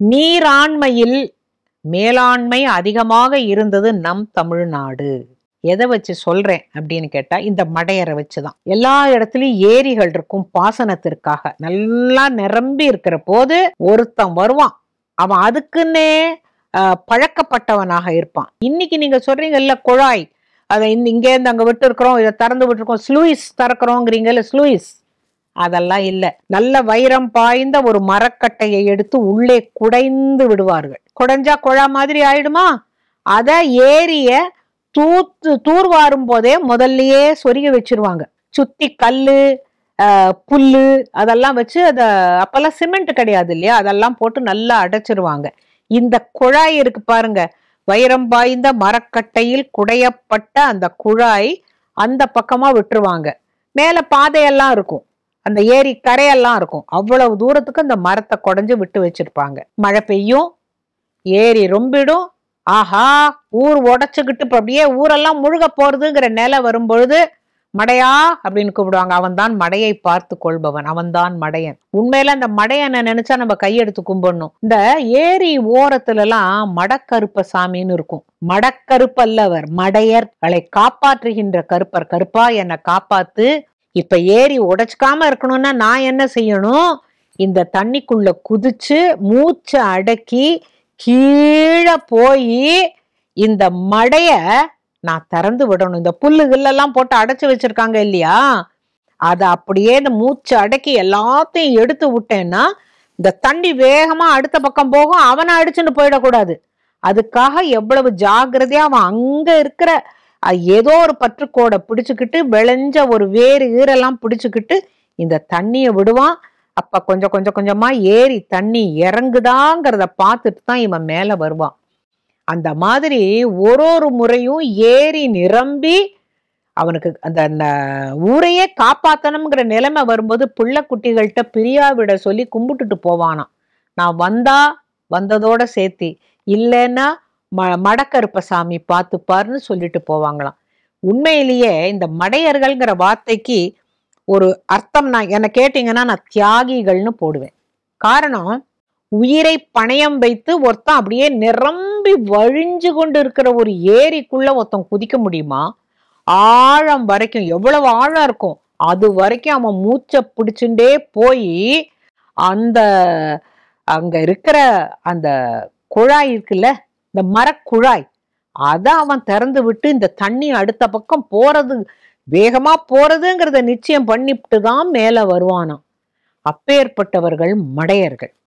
நீராண்மையில் மேலாண்மை அதிகமாக இருந்தது நம் தமிழ்நாடு. எதை வச்சு சொல்றேன் அப்படின்னு கேட்டா, இந்த மடையரை வச்சுதான். எல்லா இடத்துலயும் ஏரிகள் இருக்கும் பாசனத்திற்காக. நல்லா நிரம்பி இருக்கிற போது ஒருத்தன் வருவான், அவன் அதுக்குன்னே பழக்கப்பட்டவனாக இருப்பான். இன்னைக்கு நீங்க சொல்றீங்கல்ல குழாய், அதை இங்கே இருந்து அங்க விட்டு இருக்கிறோம், இதை திறந்து விட்டுருக்கோம், ஸ்லூயிஸ் திறக்கிறோங்கிறீங்கல்ல, ஸ்லூயிஸ் அதெல்லாம் இல்லை. நல்ல வைரம் பாய்ந்த ஒரு மரக்கட்டையை எடுத்து உள்ளே குடைந்து விடுவார்கள். குடைஞ்சா குழா மாதிரி ஆயிடுமா? அத ஏரிய தூர்வாரும் போதே முதல்லயே சொருகி வச்சிருவாங்க. சுத்தி கல்லு புல்லு அதெல்லாம் வச்சு அத அப்பெல்லாம் சிமெண்ட் கிடையாது இல்லையா, அதெல்லாம் போட்டு நல்லா அடைச்சிருவாங்க. இந்த குழாய் இருக்கு பாருங்க, வைரம் பாய்ந்த மரக்கட்டையில் குடையப்பட்ட அந்த குழாய் அந்த பக்கமா விட்டுருவாங்க. மேல பாதையெல்லாம் இருக்கும், அந்த ஏரி கரையெல்லாம் இருக்கும். அவ்வளவு தூரத்துக்கு அந்த மரத்தை குடைஞ்சு விட்டு வச்சிருப்பாங்க. மழை பெய்யும், ஏரி ரொம்பிடும். ஆஹா, ஊர் உடைச்சுக்கிட்டு இப்ப அப்படியே ஊரெல்லாம் முழுக போறதுங்கிற நிலை வரும்பொழுது மடையா அப்படின்னு கூப்பிடுவாங்க. அவன் தான் மடையை பார்த்து கொள்பவன், அவன் தான் மடையன். உண்மையில அந்த மடையனை நினைச்சா நம்ம கையெடுத்து கும்பிடணும். இந்த ஏரி ஓரத்துல எல்லாம் மடக்கருப்ப சாமின்னு இருக்கும். மடக்கருப்பல்லவர், மடையர்களை காப்பாற்றுகின்ற கருப்பர். கருப்பா என்னை காப்பாத்து, இப்ப ஏரி உடைச்சுக்காம இருக்கணும்னா நான் என்ன செய்யணும்? இந்த தண்ணிக்குள்ள குதிச்சு மூச்சை அடக்கி கீழே போய் இந்த மடைய நான் திறந்து விடணும். இந்த புல்லுகள்லாம் போட்டு அடைச்சு வச்சிருக்காங்க இல்லையா, அதை அப்படியே இந்த மூச்சை அடக்கி எல்லாத்தையும் எடுத்து விட்டேன்னா இந்த தண்ணி வேகமா அடுத்த பக்கம் போகும், அவனை அடிச்சுன்னு போயிடக்கூடாது. அதுக்காக எவ்வளவு ஜாக்கிரதையா அவன் அங்க இருக்கிற ஏதோ ஒரு பற்றுக்கோடை பிடிச்சுக்கிட்டு விளைஞ்ச ஒரு வேறு ஈரெல்லாம் பிடிச்சுக்கிட்டு இந்த தண்ணிய விடுவான். அப்ப கொஞ்சம் கொஞ்சம் கொஞ்சமா ஏரி தண்ணி இறங்குதாங்கிறத பார்த்துட்டு தான் இவன் மேல வருவான். அந்த மாதிரி ஒரு முறையும் ஏரி நிரம்பி அவனுக்கு அந்த ஊரையே காப்பாத்தணுங்கிற நிலைமை வரும்போது பிள்ளை குட்டிகள்கிட்ட பிரியாவிட சொல்லி கும்பிட்டுட்டு போவானாம். நான் வந்தா வந்ததோட சேர்த்தி, இல்லைன்னா மடக்கருப்ப சாமி பார்த்துப்பாருன்னு சொல்லிட்டு போவாங்களாம். உண்மையிலேயே இந்த மடையர்கள்ங்கிற வார்த்தைக்கு ஒரு அர்த்தம் என்ன கேட்டீங்கன்னா நான் தியாகிகள்னு போடுவேன். காரணம், உயிரை பணயம் வைத்து ஒருத்தன் அப்படியே நிரம்பி வழிஞ்சு கொண்டு இருக்கிற ஒரு ஏரிக்குள்ள ஒருத்தன் குதிக்க முடியுமா? ஆழம் வரைக்கும், எவ்வளவு ஆழம் இருக்கும் அது வரைக்கும் அவன் மூச்சை பிடிச்சுட்டே போய் அந்த அங்க இருக்கிற அந்த குழாய் இருக்குல்ல, இந்த மரக்குழாய், அதை அவன் திறந்து விட்டு இந்த தண்ணி அடுத்த பக்கம் போறது வேகமா போறதுங்கிறத நிச்சயம் பண்ணிட்டு தான் மேல வருவானாம். அப்பேற்பட்டவர்கள் மடையர்கள்.